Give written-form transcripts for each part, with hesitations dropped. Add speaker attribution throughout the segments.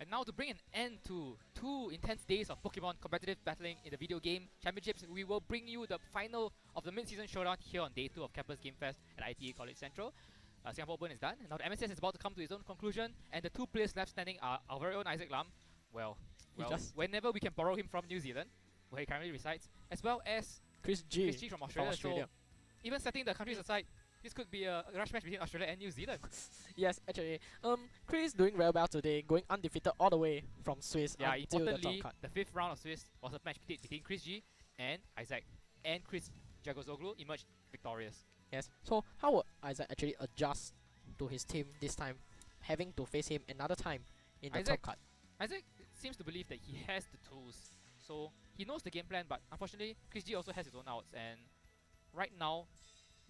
Speaker 1: And now to bring an end to 2 intense days of Pokemon competitive battling in the video game championships, we will bring you the final of the mid-season showdown here on day 2 of Campus Game Fest at ITE College Central. Singapore Open is done. Now the MSS is about to come to its own conclusion, and the 2 players left standing are our very own Isaac Lam. Well, whenever we can borrow him from New Zealand, where he currently resides, as well as
Speaker 2: Chris G
Speaker 1: from Australia. So even setting the countries aside, this could be a rush match between Australia and New Zealand.
Speaker 2: Yes, actually. Chris doing very well today, going undefeated all the way from Swiss until the top cut.
Speaker 1: The 5th round of Swiss was a match between Chris G and Isaac, and Chris Giagozoglou emerged victorious.
Speaker 2: Yes, so how would Isaac actually adjust to his team this time, having to face him another time in the top cut?
Speaker 1: Isaac seems to believe that he has the tools, so he knows the game plan, but unfortunately Chris G also has his own outs, and right now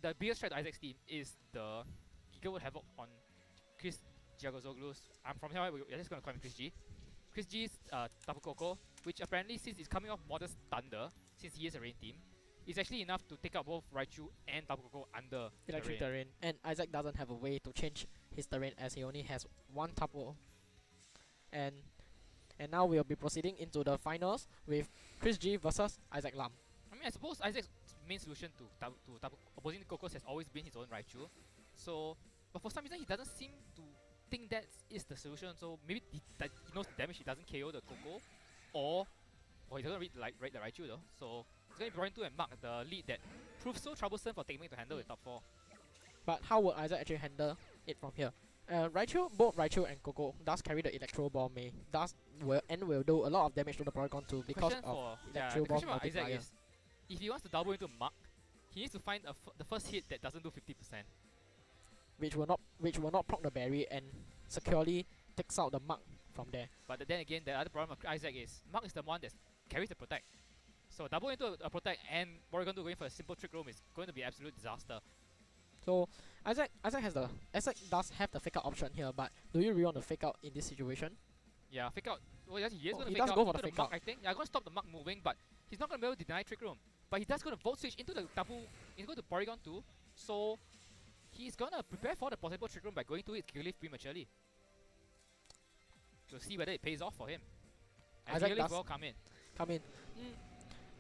Speaker 1: the biggest threat to Isaac's team is the Gigawood Havoc on Chris Giagozoglou's. From here, we're just going to call him Chris G. Chris G's Tapu Koko, which apparently, since it's coming off Modest Thunder, since he is a rain team, is actually enough to take out both Raichu and Tapu Koko under
Speaker 2: electric terrain. And Isaac doesn't have a way to change his terrain as he only has one Tapu. And now we'll be proceeding into the finals with Chris G versus Isaac Lam.
Speaker 1: I mean, I suppose Isaac's main solution to opposing the Cocos has always been his own Raichu. So, but for some reason he doesn't seem to think that is the solution. So maybe he knows the damage, he doesn't KO the Coco, or he doesn't read the Raichu though. So it's going to be Brian 2 and Mark, the lead that proves so troublesome for Tegming to handle in top 4.
Speaker 2: But how would Isaac actually handle it from here? Both Raichu and Coco does carry the Electro Ball May, will do a lot of damage to the Porygon 2 because of Electro Ball multiplier.
Speaker 1: If he wants to double into Muk, he needs to find the first hit that doesn't do 50%.
Speaker 2: Which will not proc the berry and securely takes out the Muk from there.
Speaker 1: But then again, the other problem of Isaac is Muk is the one that carries the Protect. So double into a Protect and Porygon 2 going for a simple Trick Room is going to be an absolute disaster.
Speaker 2: So Isaac does have the fake out option here, but do you really want to fake out in this situation?
Speaker 1: Yeah, fake out. Well, yes, he is going to
Speaker 2: he
Speaker 1: fake
Speaker 2: does
Speaker 1: out
Speaker 2: go for
Speaker 1: into
Speaker 2: the
Speaker 1: the Muk, I think. Yeah, I'm going to stop the Muk moving, but he's not going to be able to deny Trick Room. But he does going to Volt Switch into the Tapu. He's going to Porygon 2. So he's going to prepare for the possible Trick Room by going to his Gigalith prematurely. To see whether it pays off for him. And Gigalith will come in.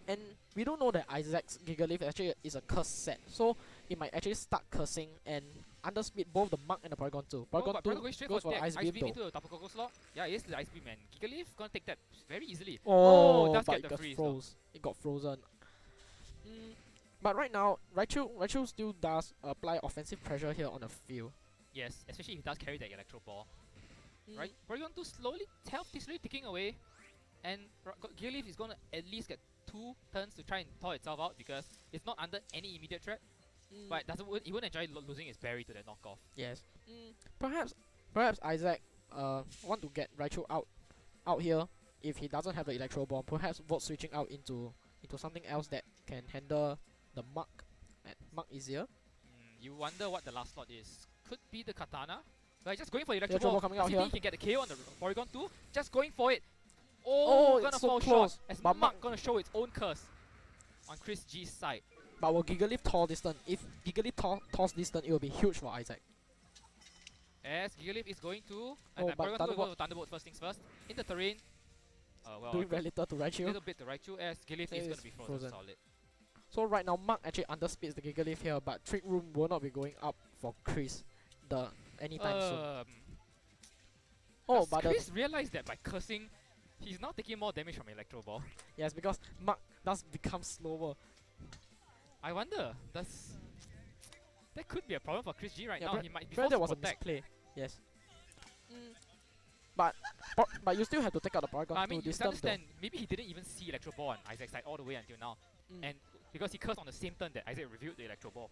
Speaker 2: And we don't know that Isaac's Gigalith actually is a curse set. So it might actually start cursing and underspeed both the Muk and the Porygon 2. Porygon 2 goes for the Ice Beam
Speaker 1: into the Tapu Koko slot. Yeah, it is the Ice Beam, and Gigalith gonna take that very easily.
Speaker 2: Oh,
Speaker 1: it does
Speaker 2: but
Speaker 1: get the freeze.
Speaker 2: It got frozen. But right now, Raichu still does apply offensive pressure here on the field.
Speaker 1: Yes, especially if he does carry that Electro Ball. Right, Porygon 2 slowly ticking away, and Gigalith is gonna at least get 2 turns to try and thaw itself out because it's not under any immediate threat. But he won't enjoy losing his berry to that knockoff.
Speaker 2: Yes. Perhaps Isaac want to get Raichu out here if he doesn't have the Electro Ball. Perhaps Volt switching out into something else that can handle the Muk easier.
Speaker 1: You wonder what the last slot is. Could be the Katana. Like just going for the Electro Ball
Speaker 2: coming out here.
Speaker 1: He can get the KO on the Porygon 2. Just going for it. Oh, gonna fall short. As Muk gonna show its own curse on Chris G's side.
Speaker 2: But will Gigalith Thaw distant? If Gigalith Thaws distant, it will be huge for Isaac.
Speaker 1: As Gigalith is going to... Porygon 2 will go for Thunderbolt first things first. In the terrain.
Speaker 2: Doing very little to Raichu.
Speaker 1: A little bit to Raichu as Gigalith is going to be frozen solid.
Speaker 2: So right now, Muk actually underspeeds the Gigalith here, but Trick Room will not be going up for Chris anytime soon.
Speaker 1: But Chris realized that by cursing, he's now taking more damage from Electro Ball.
Speaker 2: Yes, because Muk does become slower.
Speaker 1: I wonder, that could be a problem for Chris G right now. He might be
Speaker 2: forced to protect. That was a misplay. Yes. But you still have to take out the Porygon.
Speaker 1: I mean, you understand, maybe he didn't even see Electro Ball on Isaac's side all the way until now. And because he cursed on the same turn that Isaac revealed the Electro Ball.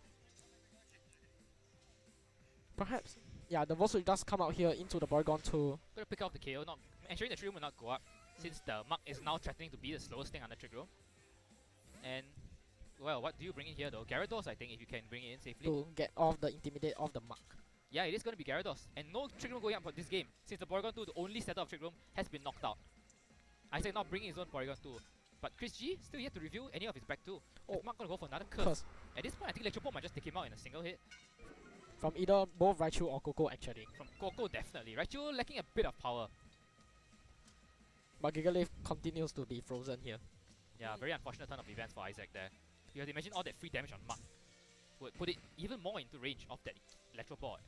Speaker 2: Perhaps. Yeah, the Volt Switch does come out here into the Porygon 2.
Speaker 1: Gonna pick off the KO, ensuring the Trick Room will not go up, since the Muk is now threatening to be the slowest thing under Trick Room. And, well, what do you bring in here though? Gyarados, I think, if you can bring it in safely.
Speaker 2: To get off the Intimidate of the Muk.
Speaker 1: Yeah, it is gonna be Gyarados. And no Trick Room going up for this game, since the Porygon 2, the only setup of Trick Room, has been knocked out. Isaac not bringing his own Porygon 2. But Chris G still yet to review any of his back 2. Muk gonna go for another curse. At this point, I think Electro Ball might just take him out in a single hit.
Speaker 2: From either both Raichu or Coco actually.
Speaker 1: From Coco, definitely. Raichu lacking a bit of power.
Speaker 2: But Gigaleaf continues to be frozen here.
Speaker 1: Yeah, very unfortunate turn of events for Isaac there. You have to imagine all that free damage on Mark would put it even more into range of that Electro Ball.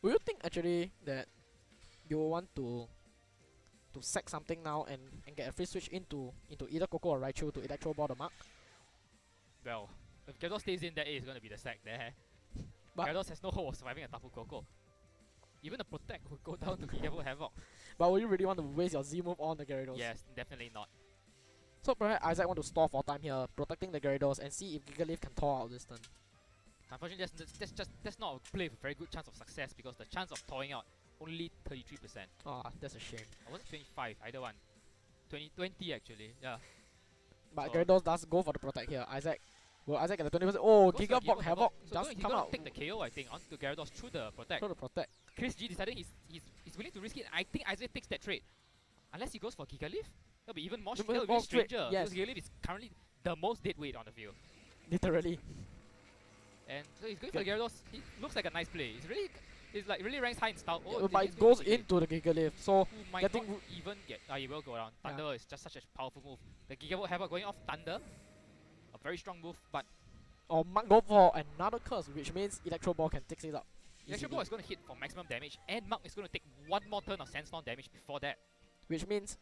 Speaker 2: Will you think actually that you want to sack something now and get a free switch into either Coco or Raichu to Electro Ball the Mark?
Speaker 1: Well, if Gyarados stays in, that is going to be the sack there.
Speaker 2: But
Speaker 1: Gyarados has no hope of surviving a Tapu Koko. Even the Protect would go down to Gigabyte Havoc.
Speaker 2: But will you really want to waste your Z move on the Gyarados?
Speaker 1: Yes, definitely not.
Speaker 2: So perhaps Isaac want to stall for time here, protecting the Gyarados and see if Gigaleaf can thaw out this turn.
Speaker 1: Unfortunately, that's not a play with a very good chance of success because the chance of thawing out only 33%.
Speaker 2: Ah, that's a shame.
Speaker 1: Or was it 25? Either one. 20 actually, yeah.
Speaker 2: But
Speaker 1: So
Speaker 2: Gyarados does go for the protect here. Will Isaac get the 20%? Oh,
Speaker 1: goes for
Speaker 2: Gigabyte Havoc
Speaker 1: So
Speaker 2: just
Speaker 1: he's
Speaker 2: come
Speaker 1: gonna
Speaker 2: out.
Speaker 1: take the KO, I think, onto Gyarados through the protect.
Speaker 2: Through the protect.
Speaker 1: Chris G deciding he's willing to risk it. I think Isaac takes that trade. Unless he goes for Gigaleaf, that'll be even more stranger.
Speaker 2: Yes.
Speaker 1: Because Gigaleaf is currently the most dead weight on the field.
Speaker 2: Literally.
Speaker 1: And so he's going for the Gyarados. He looks like a nice play. It's like really ranks high in style.
Speaker 2: Yeah, but it goes into the Gigaleaf, so
Speaker 1: who might
Speaker 2: getting
Speaker 1: not even get. He will go down. Thunder is just such a powerful move. The Gigabyte Havoc going off Thunder, a very strong move, but
Speaker 2: or Mark go for another curse, which means Electro Ball can take it up.
Speaker 1: Electro Ball is going to hit for maximum damage, and Mark is going to take one more turn of Sandstorm damage before that.
Speaker 2: Which means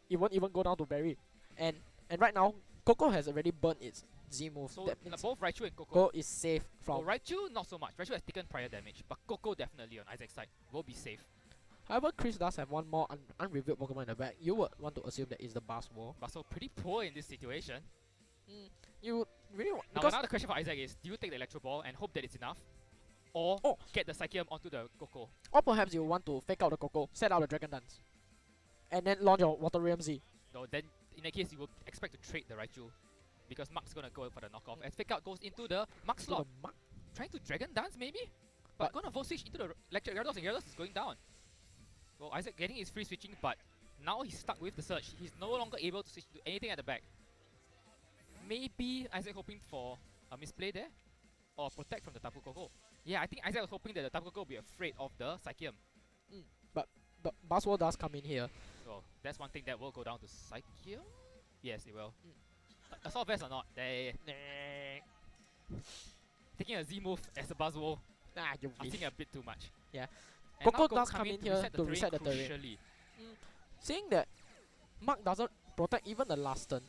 Speaker 2: it won't even go down to Berry. And right now, Coco has already burnt its Z move.
Speaker 1: So
Speaker 2: that means
Speaker 1: both Raichu and Coco.
Speaker 2: Coco is safe from.
Speaker 1: Raichu not so much. Raichu has taken prior damage, but Coco definitely on Isaac's side will be safe.
Speaker 2: However, Chris does have one more unrevealed Pokemon in the back. You would want to assume that is the Basketball.
Speaker 1: But so pretty poor in this situation.
Speaker 2: You would really want.
Speaker 1: Now another question for Isaac is: do you take the Electro Ball and hope that it's enough, or get the Psychium onto the Coco?
Speaker 2: Or perhaps you want to fake out the Coco, set out the Dragon Dance, and then launch your Water Realm Z.
Speaker 1: No, then in that case you will expect to trade the Raichu, because Mark's gonna go for the knockoff. As fake out goes into the Mark slot, trying to Dragon Dance maybe, but gonna Volt Switch into the Electric Gyarados, and Gyarados is going down. Well, Isaac getting his free switching, but now he's stuck with the Surge. He's no longer able to switch to anything at the back. Maybe Isaac hoping for a misplay there, or protect from the Tapu Koko. Yeah, I think Isaac was hoping that the Tapu Koko will be afraid of the Psychium.
Speaker 2: But Basketball does come in here.
Speaker 1: So that's one thing that will go down to Psychium. Yes, it will. Assault Vest or not? Taking a Z move as a Buzzwole. Asking a bit too much.
Speaker 2: Yeah.
Speaker 1: And
Speaker 2: Coco does come in here to reset the terrain. Seeing that Mark doesn't protect even the last turn.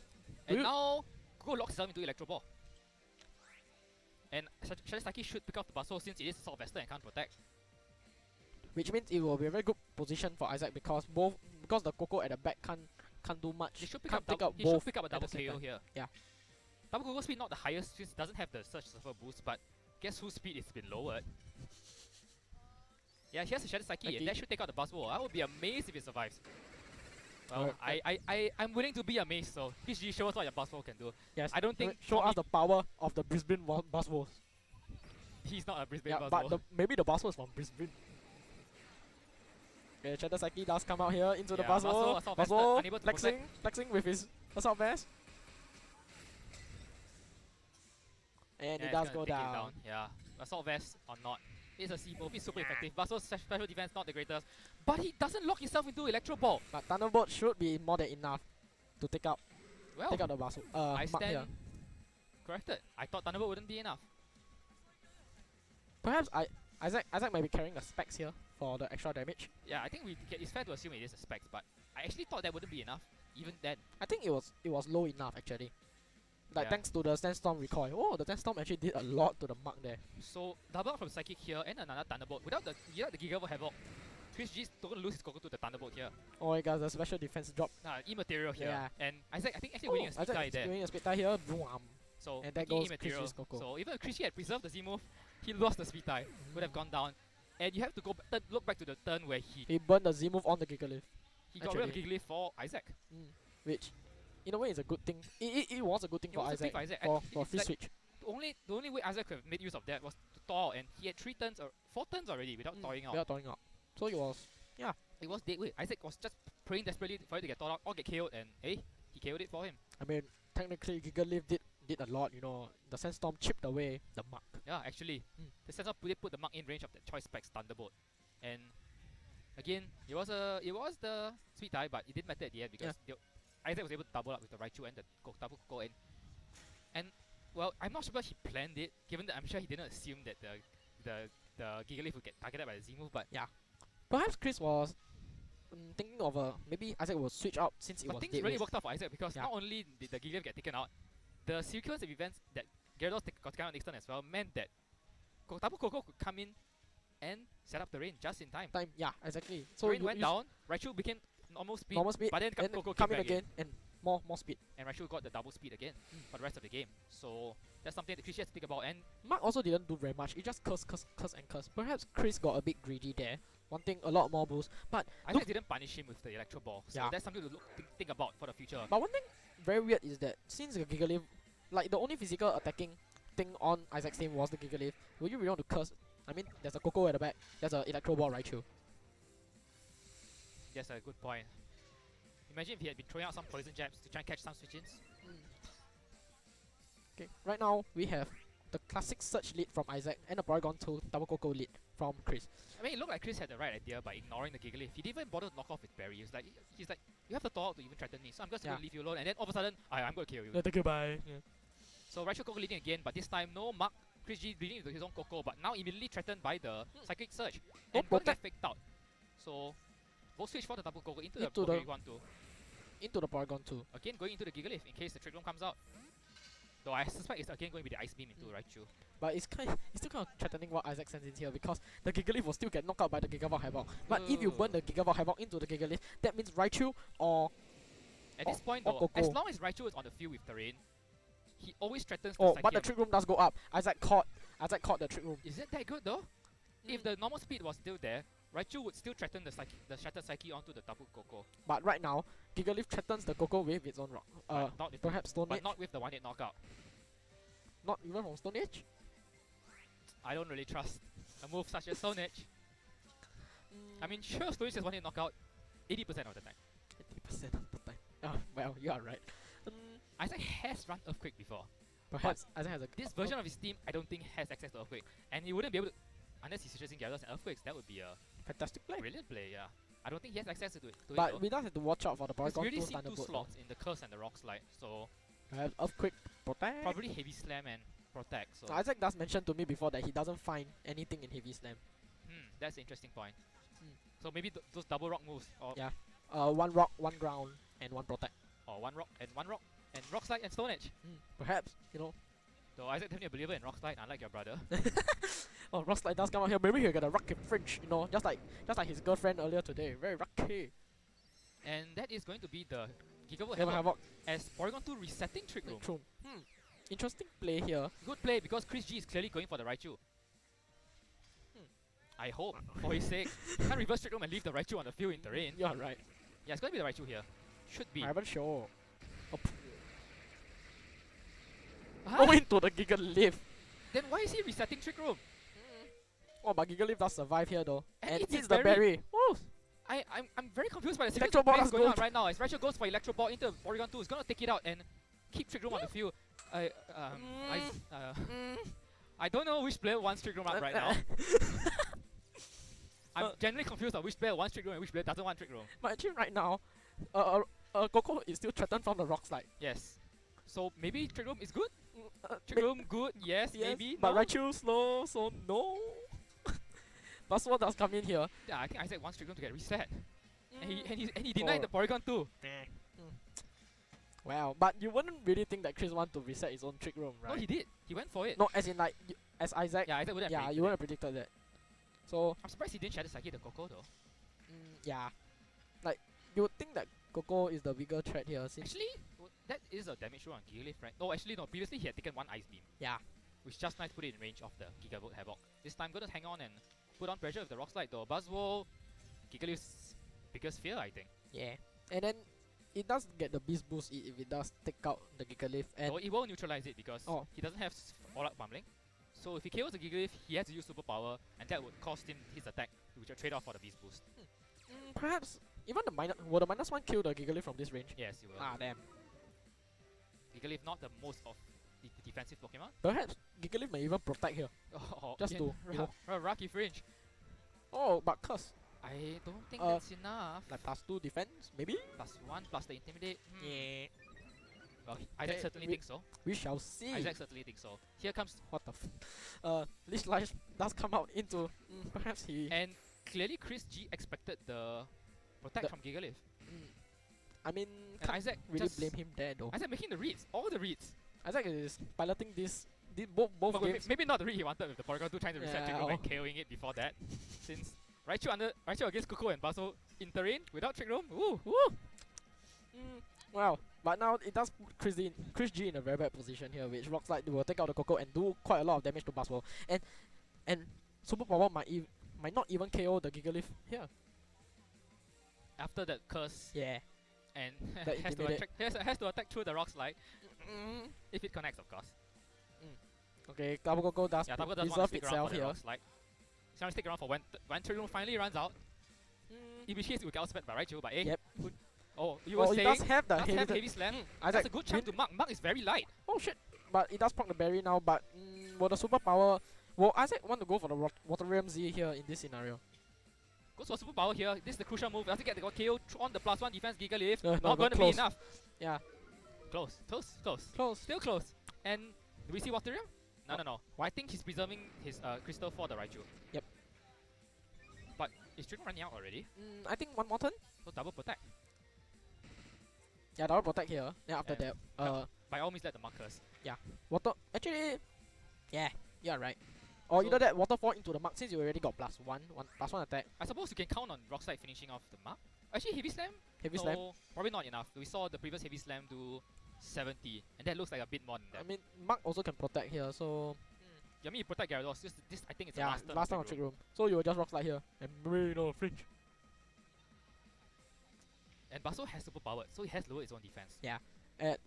Speaker 1: And now Coco locks himself into Electro Ball. And Shadowsaki should pick up the Buzzwole since it is Assault Vester and can't protect.
Speaker 2: Which means it will be a very good position for Isaac because the Coco at the back can't do much.
Speaker 1: He should pick
Speaker 2: can't
Speaker 1: up,
Speaker 2: both
Speaker 1: should pick up a double
Speaker 2: at the same
Speaker 1: KO
Speaker 2: time.
Speaker 1: here.
Speaker 2: Yeah.
Speaker 1: Double Coco speed not the highest since it doesn't have the Surge Surfer boost, but guess whose speed is been lowered? Yeah, he has a Shadow Psyche and that should take out the Buzzwole. I would be amazed if it survives. Well, I'm willing to be amazed, so PG show us what your Buzzwole can do.
Speaker 2: Yes.
Speaker 1: I don't think
Speaker 2: show us the power of the Brisbane Buzzwoles.
Speaker 1: He's not a Brisbane Buzzwole.
Speaker 2: But maybe the Buzzwole is from Brisbane. Okay, Shadow Psyche does come out here into the Buzzwole. Buzzwole flexing with his Assault Vest. And it does go down.
Speaker 1: Yeah, Assault Vest or not. It's a C move, it's super effective. Buzzwole's special defense not the greatest. But he doesn't lock himself into Electro Ball.
Speaker 2: But Thunderbolt should be more than enough to take out the Buzzwole.
Speaker 1: I
Speaker 2: Mark here.
Speaker 1: stand corrected. I thought Thunderbolt wouldn't be enough.
Speaker 2: Perhaps Isaac might be carrying a Specs here for the extra damage.
Speaker 1: Yeah, I think it's fair to assume it is a Specs, but I actually thought that wouldn't be enough, even then.
Speaker 2: I think it was low enough actually. Like thanks to the Sandstorm recoil. Oh, the Sandstorm actually did a lot to the Mark there.
Speaker 1: So double up from Psychic here and another Thunderbolt. Without the Gigabyte Havoc, Chris G's don't lose his Coco to the Thunderbolt here.
Speaker 2: Oh my god, the special defense drop.
Speaker 1: Immaterial here.
Speaker 2: Yeah.
Speaker 1: And Isaac, I think actually winning a speed tie there.
Speaker 2: Winning a speed tie here. Boom.
Speaker 1: So
Speaker 2: and that goes
Speaker 1: immaterial.
Speaker 2: Chris G's Coco.
Speaker 1: So even if Chris G had preserved the Z move, he lost the speed tie. Would have gone down. And you have to go look back to the turn where he
Speaker 2: burned the Z move on the Gigaleaf.
Speaker 1: He got rid of Gigaleaf for Isaac.
Speaker 2: Which in a way is a good thing. It was a good thing for Isaac. For free switch.
Speaker 1: The only way Isaac could have made use of that was to thaw, and he had 3 turns or 4 turns already without thawing out.
Speaker 2: Without thawing out. So it was
Speaker 1: it was dead weight. Isaac was just praying desperately for it to get thawed out or get KO'd, and hey, he KO'd it for him.
Speaker 2: I mean, technically Gigaleaf did a lot, you know. The Sandstorm chipped away the Mark.
Speaker 1: Yeah, actually. The Sandstorm put the Mark in range of the Choice Specs Thunderbolt. And Again, it was the speed tie, but it didn't matter at the end because Isaac was able to double up with the Raichu and the double Koko and well, I'm not sure if he planned it, given that I'm sure he didn't assume that the Gigalith would get targeted by the Z move, but
Speaker 2: yeah. Perhaps Chris was thinking of maybe Isaac will switch out since it was
Speaker 1: things
Speaker 2: dead
Speaker 1: really
Speaker 2: race.
Speaker 1: worked out for Isaac because not only did the Gigalith get taken out, the sequence of events that Gyarados got taken out next turn as well meant that double Koko could come in and set up the rain just in time.
Speaker 2: Yeah, exactly. So
Speaker 1: rain went down, Raichu became normal speed,
Speaker 2: but
Speaker 1: then Koko
Speaker 2: came
Speaker 1: came
Speaker 2: in
Speaker 1: back
Speaker 2: again and more speed.
Speaker 1: And Raichu got the double speed again for the rest of the game. So that's something that Chris has to think about. And
Speaker 2: Mark also didn't do very much. He just curse. Perhaps Chris got a bit greedy there, wanting a lot more boost. But
Speaker 1: Isaac didn't punish him with the Electro Ball. So that's something to think about for the future.
Speaker 2: But one thing very weird is that since the Gigalith, like the only physical attacking thing on Isaac's team was the Gigalith, would you really want to curse? I mean, there's a Koko at the back. There's an Electro Ball Raichu.
Speaker 1: That's a good point. Imagine if he had been throwing out some poison jabs to try and catch some switch-ins.
Speaker 2: Okay, right now we have the classic search lead from Isaac and the Porygon 2 double Koko lead from Chris.
Speaker 1: I mean, it looked like Chris had the right idea by ignoring the Gigalith. He didn't even bother to knock off his berry. He's like, you have the thought to even threaten me, so I'm just going to leave you alone. And then all of a sudden, I'm going to kill you.
Speaker 2: Thank you, bye.
Speaker 1: So Raichu Koko leading again, but this time no Mark. Chris G leading into his own Koko, but now immediately threatened by the Psychic Surge. And going to get faked out. So, both switch for the double Koko into the Porygon 2.
Speaker 2: Into the Porygon 2.
Speaker 1: Again going into the Gigalith in case the Trick Room comes out. Though I suspect it's again going to be the Ice Beam into Raichu.
Speaker 2: But it's still kind of threatening what Isaac sends in here because the Gigalith will still get knocked out by the Gigavolt Havoc. But if you burn the Gigavolt Havoc into the Gigalith, that means Raichu or
Speaker 1: at this point though,
Speaker 2: Koko.
Speaker 1: as long as Raichu is on the field with terrain, he always threatens the Psychic.
Speaker 2: But the Trick Room does go up. Isaac caught the Trick Room.
Speaker 1: Is it that good though? If the normal speed was still there, Raichu would still threaten the Shattered Psyche onto the double Koko.
Speaker 2: But right now, Gigalith threatens the Koko with its own rock. Perhaps Stone Edge.
Speaker 1: But not with the 1-hit knockout.
Speaker 2: Not even from Stone Edge?
Speaker 1: I don't really trust a move such as Stone Edge. I mean, sure, Stone Edge is 1-hit knockout 80% of the time.
Speaker 2: 80% of the time. Oh, well, you are right.
Speaker 1: Isaac has run Earthquake before.
Speaker 2: Perhaps Isaac has
Speaker 1: this version of his team, I don't think has access to Earthquake. And he wouldn't be able to, unless he's using Gyarados and Earthquakes, that would be a
Speaker 2: fantastic play.
Speaker 1: Brilliant play, yeah. I don't think he has access to it.
Speaker 2: But we does have to watch out for the Porygon 2
Speaker 1: really see
Speaker 2: Thunderbolt.
Speaker 1: Two slots in the Curse and the Rock Slide, so
Speaker 2: perhaps Earthquake Protect.
Speaker 1: Probably Heavy Slam and Protect. So
Speaker 2: Isaac does mention to me before that he doesn't find anything in Heavy Slam.
Speaker 1: That's an interesting point. So maybe those double rock moves. Or
Speaker 2: one rock, one ground, and one protect.
Speaker 1: Or one rock, and Rock Slide and Stone Edge.
Speaker 2: Perhaps, you know.
Speaker 1: Though Isaac definitely a believer in Rock Slide, unlike your brother.
Speaker 2: Oh, Rock Slide does come out here. Maybe he'll get a rocky fringe, you know, just like his girlfriend earlier today. Very rocky.
Speaker 1: And that is going to be the Gigavolt
Speaker 2: Havoc
Speaker 1: as Porygon 2 resetting Trick Room.
Speaker 2: Interesting play here.
Speaker 1: Good play because Chris G is clearly going for the Raichu. I hope, for his sake. Can't reverse Trick Room and leave the Raichu on the field in terrain.
Speaker 2: You're right.
Speaker 1: Yeah, it's going to be the Raichu here. Should be.
Speaker 2: I'm not sure. Go into the Gigalith.
Speaker 1: Then why is he resetting Trick Room?
Speaker 2: Oh, but Gigalith does survive here though.
Speaker 1: And
Speaker 2: it's the berry. Woo!
Speaker 1: I'm very confused by the sequence
Speaker 2: Electro
Speaker 1: of
Speaker 2: Ball
Speaker 1: plays going on
Speaker 2: goes.
Speaker 1: right now. As Raichu goes for Electro Ball into Porygon 2, he's going to take it out and keep Trick Room on the field. I don't know which player wants Trick Room up right now. I'm genuinely confused on which player wants Trick Room and which player doesn't want Trick Room.
Speaker 2: But actually right now, Koko is still threatened from the Rock Slide.
Speaker 1: Yes. So maybe Trick Room is good? Trick Room good, yes, maybe,
Speaker 2: but
Speaker 1: no?
Speaker 2: Raichu slow, so no. Buzzword does come in here.
Speaker 1: Yeah, I think Isaac wants Trick Room to get reset. And he denied the Porygon 2.
Speaker 2: Wow, but you wouldn't really think that Chris want to reset his own Trick Room, right?
Speaker 1: No, he did. He went for it.
Speaker 2: No, as in like, as Isaac.
Speaker 1: Yeah, Isaac wouldn't have
Speaker 2: you wouldn't have predicted that. So
Speaker 1: I'm surprised he didn't Shadow Psyche the Koko though.
Speaker 2: Yeah. Like, you would think that Koko is the bigger threat here. Since
Speaker 1: actually, that is a damage roll on Gigalith, right? No, actually no. Previously he had taken one Ice Beam.
Speaker 2: Yeah.
Speaker 1: Which just nice to put it in range of the Gigavolt Havoc. This time gonna hang on and put on pressure with the Rock Slide though. Buzzwole, Gigalith's biggest fear, I think.
Speaker 2: Yeah. And then it does get the Beast Boost if it does take out the Gigalith. And
Speaker 1: so it will neutralize it because he doesn't have all-out pummeling. So if he KOs the Gigalith, he has to use Superpower, and that would cost him his attack, which will trade off for the Beast Boost.
Speaker 2: Perhaps even will the -1 kill the Gigalith from this range?
Speaker 1: Yes, it will.
Speaker 2: Ah, damn.
Speaker 1: Gigalith not the most of the defensive Pokemon.
Speaker 2: Perhaps Gigalith may even protect here. Just to, you know.
Speaker 1: Rocky Fringe.
Speaker 2: Oh, but curse.
Speaker 1: I don't think that's enough.
Speaker 2: Like +2 defense, maybe?
Speaker 1: +1 plus the intimidate.
Speaker 2: Yeah.
Speaker 1: Well, Isaac certainly thinks so.
Speaker 2: We shall see.
Speaker 1: Isaac certainly thinks so. Here comes,
Speaker 2: What the Leash Life does come out into perhaps he
Speaker 1: and clearly Chris G expected the protect from Gigalith.
Speaker 2: I mean
Speaker 1: And
Speaker 2: can't
Speaker 1: Isaac
Speaker 2: really
Speaker 1: just
Speaker 2: blame him there though.
Speaker 1: Isaac making the reads, all the reads.
Speaker 2: Isaac is piloting both
Speaker 1: But
Speaker 2: games.
Speaker 1: maybe not the read he wanted with the Porygon 2 trying to reset
Speaker 2: Yeah,
Speaker 1: Trick Room and KOing it before that. Since Raichu against Coco and Basso in terrain without Trick Room. Woo!
Speaker 2: Wow. But now it does put Chris G in a very bad position here, which Rock Slide will take out the Coco and do quite a lot of damage to Buzzwole. And Super Power might not even KO the Gigalith here.
Speaker 1: After that curse
Speaker 2: Yeah.
Speaker 1: and
Speaker 2: That
Speaker 1: has to attack through the Rock Slide. If it connects, of course.
Speaker 2: Okay, Double Coco does
Speaker 1: Yeah, Tabuko does want to
Speaker 2: reserve
Speaker 1: stick around
Speaker 2: itself
Speaker 1: for the
Speaker 2: here.
Speaker 1: Rock Slide. He's trying to stick around for when Trick Room finally runs out. In which case it will get outspent by Raichu, but
Speaker 2: Yep.
Speaker 1: Oh, you were
Speaker 2: He
Speaker 1: saying
Speaker 2: does have the
Speaker 1: heavy slam. That's
Speaker 2: Isaac
Speaker 1: a good chance to Mark. Mark is very light.
Speaker 2: Oh shit! But it does proc the berry now. But will the superpower? Will Isaac want to go for the Water Realm Z here in this scenario?
Speaker 1: Goes for superpower here. This is the crucial move. Doesn't get the KO on the +1 defense Gigalith.
Speaker 2: No,
Speaker 1: Not going to be
Speaker 2: close.
Speaker 1: enough.
Speaker 2: Yeah,
Speaker 1: Close.
Speaker 2: close.
Speaker 1: Still close. And do we see Water Realm? No. Well, I think he's preserving his crystal for the Raichu.
Speaker 2: Yep.
Speaker 1: But is Trick Room running out already?
Speaker 2: I think one more turn.
Speaker 1: So double protect.
Speaker 2: Yeah, double protect here. Then after
Speaker 1: And
Speaker 2: that,
Speaker 1: by all means let the markers.
Speaker 2: water. Actually, yeah, you're right. Or
Speaker 1: So
Speaker 2: either that waterfall into the mark since you already got +1 attack.
Speaker 1: I suppose you can count on Rock Slide finishing off the mark. Actually, Heavy Slam?
Speaker 2: Heavy
Speaker 1: no,
Speaker 2: slam.
Speaker 1: probably not enough. We saw the previous Heavy Slam do 70, and that looks like a bit more than that.
Speaker 2: I mean, mark also can protect here, so
Speaker 1: Yeah, I mean, you protect Gyarados. This I think it's the
Speaker 2: yeah,
Speaker 1: last turn
Speaker 2: of Trick Room. So you will just Rock Slide here and flinch.
Speaker 1: And Basso has superpowered, so he has lowered his own defense.
Speaker 2: Yeah, and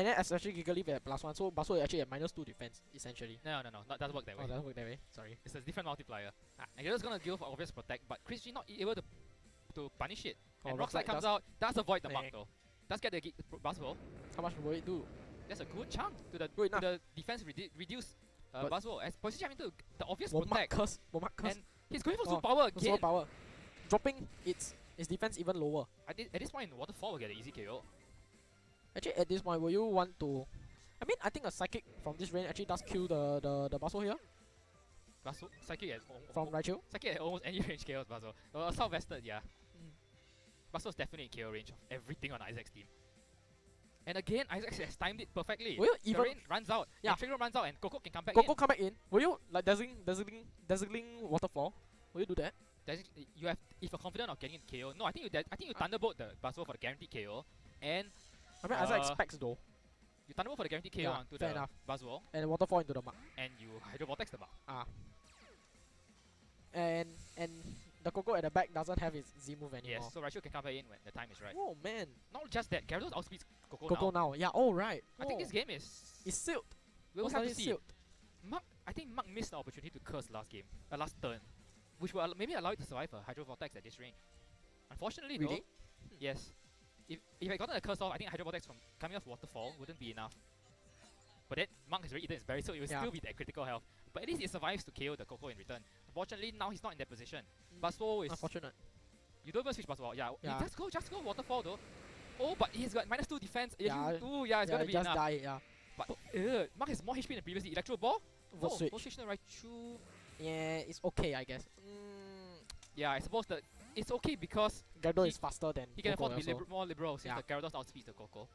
Speaker 2: then especially Gigalith at +1, so Basso is actually at -2 defense essentially.
Speaker 1: No, that doesn't work that way.
Speaker 2: Oh, doesn't work that way. Sorry.
Speaker 1: It's a different multiplier. And Gyarados gonna go for obvious protect, but Chris G not able to punish it.
Speaker 2: Oh,
Speaker 1: And
Speaker 2: Rock
Speaker 1: Rock Slide
Speaker 2: Slide
Speaker 1: comes out, does avoid the mark
Speaker 2: Meh.
Speaker 1: though. Does get the Basso.
Speaker 2: How much will it do?
Speaker 1: That's a good chunk to the
Speaker 2: Good enough.
Speaker 1: defense reduce
Speaker 2: But
Speaker 1: Basso as position into the obvious
Speaker 2: Will mark
Speaker 1: protect.
Speaker 2: curse. Will mark curse.
Speaker 1: And he's going for
Speaker 2: Oh,
Speaker 1: superpower
Speaker 2: The
Speaker 1: again.
Speaker 2: superpower. Dropping its defense even lower.
Speaker 1: At this point, Waterfall will get an easy KO.
Speaker 2: Actually, at this point, will you want to? I mean, I think a psychic from this range actually does kill the Basso here
Speaker 1: Basso, Psychic at
Speaker 2: from Raichu.
Speaker 1: Psychic at almost any range KOs Basso. South Vested, yeah. Basso's definitely in KO range of everything on Isaac's team. And again, Isaac has timed it perfectly.
Speaker 2: Will you
Speaker 1: The
Speaker 2: even
Speaker 1: rain runs out,
Speaker 2: Yeah.
Speaker 1: and Trick Room runs out, and Coco can come back
Speaker 2: Coco
Speaker 1: in.
Speaker 2: come back in? Will you like dazzling waterfall? Will you do that?
Speaker 1: You have, if you're confident of getting a KO, no, I think you Thunderbolt the Basso for the guaranteed KO, and
Speaker 2: I mean, Isaac
Speaker 1: Uh,
Speaker 2: expects though,
Speaker 1: you Thunderbolt for the guaranteed KO
Speaker 2: Yeah,
Speaker 1: onto
Speaker 2: fair
Speaker 1: the
Speaker 2: enough.
Speaker 1: Basso,
Speaker 2: and waterfall into the mark.
Speaker 1: and you Hydro Vortex the mark.
Speaker 2: And the Coco at the back doesn't have its Z move anymore.
Speaker 1: Yes, so Raichu can come back in when the time is right.
Speaker 2: Oh man,
Speaker 1: Not just that, Gyarados outspeeds Coco,
Speaker 2: Coco
Speaker 1: now.
Speaker 2: now. Yeah. Oh right.
Speaker 1: I think
Speaker 2: Oh,
Speaker 1: this game is.
Speaker 2: it's sealed.
Speaker 1: We'll
Speaker 2: Most
Speaker 1: have to
Speaker 2: likely
Speaker 1: see.
Speaker 2: sealed.
Speaker 1: I think Mark missed the opportunity to curse last game, last turn, which will maybe allow it to survive a Hydro Vortex at this range. Unfortunately,
Speaker 2: Really?
Speaker 1: though, yes. If I gotten a curse off, I think Hydro Vortex from coming off Waterfall wouldn't be enough. But then Mark has already eaten his berry, so it will
Speaker 2: Yeah.
Speaker 1: still be that critical health. But at least it survives to KO the Coco in return. Unfortunately, now he's not in that position. Basso is.
Speaker 2: Unfortunate.
Speaker 1: You don't even switch Basso. Yeah,
Speaker 2: Yeah.
Speaker 1: Just go Waterfall though. Oh, but he's got -2 defense.
Speaker 2: Yeah.
Speaker 1: It's
Speaker 2: Yeah,
Speaker 1: gonna
Speaker 2: it
Speaker 1: be
Speaker 2: just
Speaker 1: enough.
Speaker 2: die. Yeah.
Speaker 1: But Mark has more HP than previously. Electro Ball?
Speaker 2: Vote switch.
Speaker 1: Vote switch to Raichu.
Speaker 2: Yeah, it's okay, I guess.
Speaker 1: Yeah, I suppose that it's okay because
Speaker 2: Gyarados
Speaker 1: He-
Speaker 2: is faster than
Speaker 1: he can
Speaker 2: Coco
Speaker 1: afford to be
Speaker 2: also.
Speaker 1: more liberal since
Speaker 2: Yeah.
Speaker 1: the Gyarados outspeeds the Coco.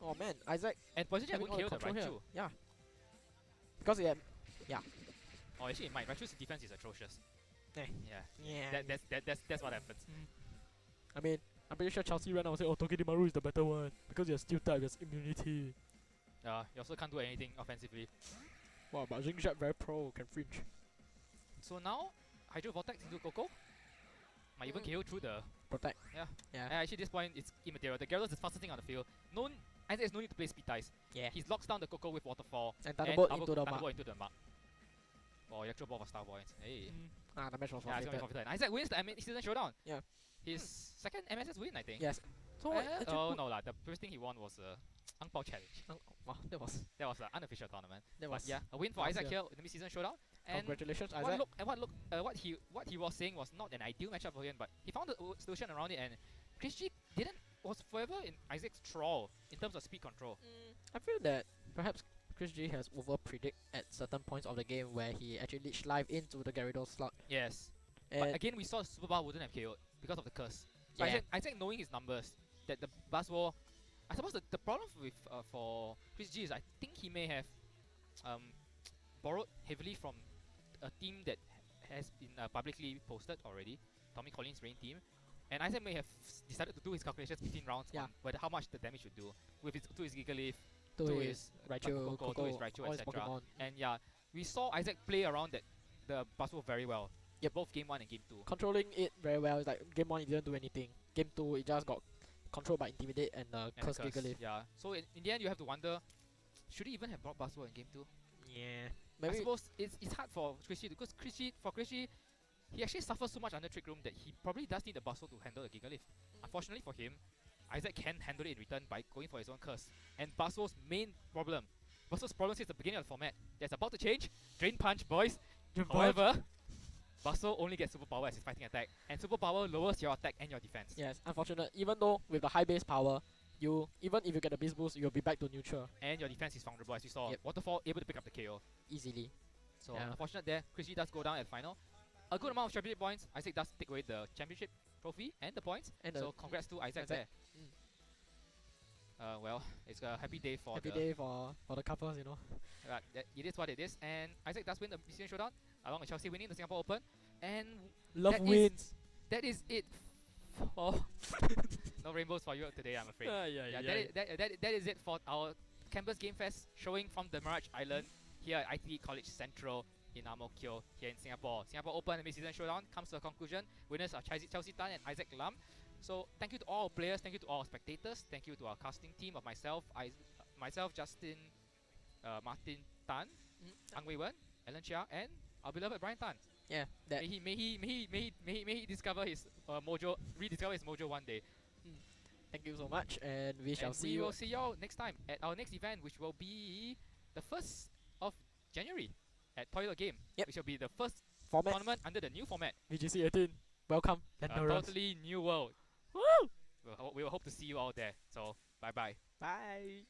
Speaker 2: Oh man, Isaac
Speaker 1: And position
Speaker 2: having
Speaker 1: would
Speaker 2: all the
Speaker 1: kill the
Speaker 2: control here.
Speaker 1: Raichu.
Speaker 2: Yeah. Because yeah.
Speaker 1: Oh, actually, it might. Raichu's defense is atrocious.
Speaker 2: Eh.
Speaker 1: Yeah.
Speaker 2: Yeah.
Speaker 1: That's what happens.
Speaker 2: I mean, I'm pretty sure Chelsea ran out and say, oh, Togedemaru is the better one because you're steel type, has immunity.
Speaker 1: You also can't do anything offensively.
Speaker 2: Wow, but Jingshap very pro, can fringe.
Speaker 1: So now, Hydro Vortex into Coco. Might even KO through the.
Speaker 2: Protect.
Speaker 1: Yeah.
Speaker 2: Yeah.
Speaker 1: And actually, this point it's immaterial. The Gyarados is fastest thing on the field. Isaac has no need to play speed ties.
Speaker 2: Yeah.
Speaker 1: He locks down the Coco with Waterfall.
Speaker 2: And Thunderbolt into the mark.
Speaker 1: Thunderbolt into the mark. Oh, Electro Ball for Star Points. Hey.
Speaker 2: The match was
Speaker 1: Yeah, it's gonna be
Speaker 2: forfeited.
Speaker 1: confident. Isaac wins the Season Showdown.
Speaker 2: Yeah.
Speaker 1: His second MSS win, I think.
Speaker 2: Yes. So
Speaker 1: Oh no lah. The first thing he won was Ang Pao Challenge.
Speaker 2: wow, that was
Speaker 1: That was an unofficial tournament.
Speaker 2: that
Speaker 1: But
Speaker 2: was
Speaker 1: yeah, a win for
Speaker 2: last
Speaker 1: Isaac
Speaker 2: year.
Speaker 1: here in the mid-season showdown. And
Speaker 2: Congratulations, Isaac.
Speaker 1: what he was saying was not an ideal matchup for him, but he found a solution around it, and Chris G was forever in Isaac's trawl in terms of speed control.
Speaker 2: I feel that perhaps Chris G has over-predict at certain points of the game where he actually leached life into the Gyarados slug.
Speaker 1: Yes.
Speaker 2: And
Speaker 1: But again, we saw Super Bar wouldn't have KO'd because of the curse. So
Speaker 2: yeah.
Speaker 1: Isaac knowing his numbers, that the Buzzwole, I suppose the problem with for Chris G is I think he may have borrowed heavily from a team that has been publicly posted already, Tommy Collins' Rain team, and Isaac may have decided to do his calculations between rounds on whether how much the damage would do with his Gigalith, to his
Speaker 2: Raichu,
Speaker 1: Coco, to his Raichu, etc. And yeah, we saw Isaac play around the Buzzwole very well.
Speaker 2: Yep.
Speaker 1: Both game 1 and game 2.
Speaker 2: Controlling it very well. It's like game 1 it didn't do anything. Game 2 it just got controlled by Intimidate and Curse Gigalith.
Speaker 1: Yeah. So in the end you have to wonder, should he even have brought Buzzwole in game 2?
Speaker 2: Yeah.
Speaker 1: I suppose it's hard for Chrissy because Chrissy, he actually suffers so much under Trick Room that he probably does need the Buzzwole to handle the Gigalith. Unfortunately for him, Isaac can handle it in return by going for his own curse. And Buzzwole's main problem, since the beginning of the format, that's about to change. Drain Punch, boys. However, Buzzwole only gets superpower as his fighting attack, and superpower lowers your attack and your defense.
Speaker 2: Yes, unfortunate. Even though with the high base power, even if you get the base boost, you'll be back to neutral.
Speaker 1: And your defense is vulnerable, as we saw.
Speaker 2: Yep.
Speaker 1: Waterfall able to pick up the KO
Speaker 2: easily.
Speaker 1: So unfortunate there. Chrissy does go down at final. A good amount of championship points. Isaac does take away the championship trophy and the points. And so congrats to Isaac there. Well, it's a happy day for
Speaker 2: the couples, you know.
Speaker 1: It is what it is. And Isaac does win the BCN Showdown, along with Chelsea winning the Singapore Open. And
Speaker 2: love wins.
Speaker 1: That is it. No rainbows for you today, I'm afraid. That is it for our Campus Game Fest showing from the Mirage Island here at ITE College Central in Ang Mo Kio here in Singapore. Singapore Open and Mid-Season Showdown comes to a conclusion. Winners are Chelsea Tan and Isaac Lam. So thank you to all our players, thank you to all our spectators, thank you to our casting team of myself, Justin, Martin Tan, Ang Wei Wen, Alan Chia, and our beloved Brian Tan.
Speaker 2: Yeah,
Speaker 1: may he discover his mojo, rediscover his mojo one day.
Speaker 2: Thank you so much, and we shall see you.
Speaker 1: We will see y'all next time at our next event, which will be the 1st of January at Toilet Game.
Speaker 2: Yep.
Speaker 1: Which will be the first
Speaker 2: format
Speaker 1: tournament under the new format.
Speaker 2: VGC18. Welcome.
Speaker 1: Totally new world.
Speaker 2: Woo!
Speaker 1: We will hope to see you all there. So bye bye.
Speaker 2: Bye.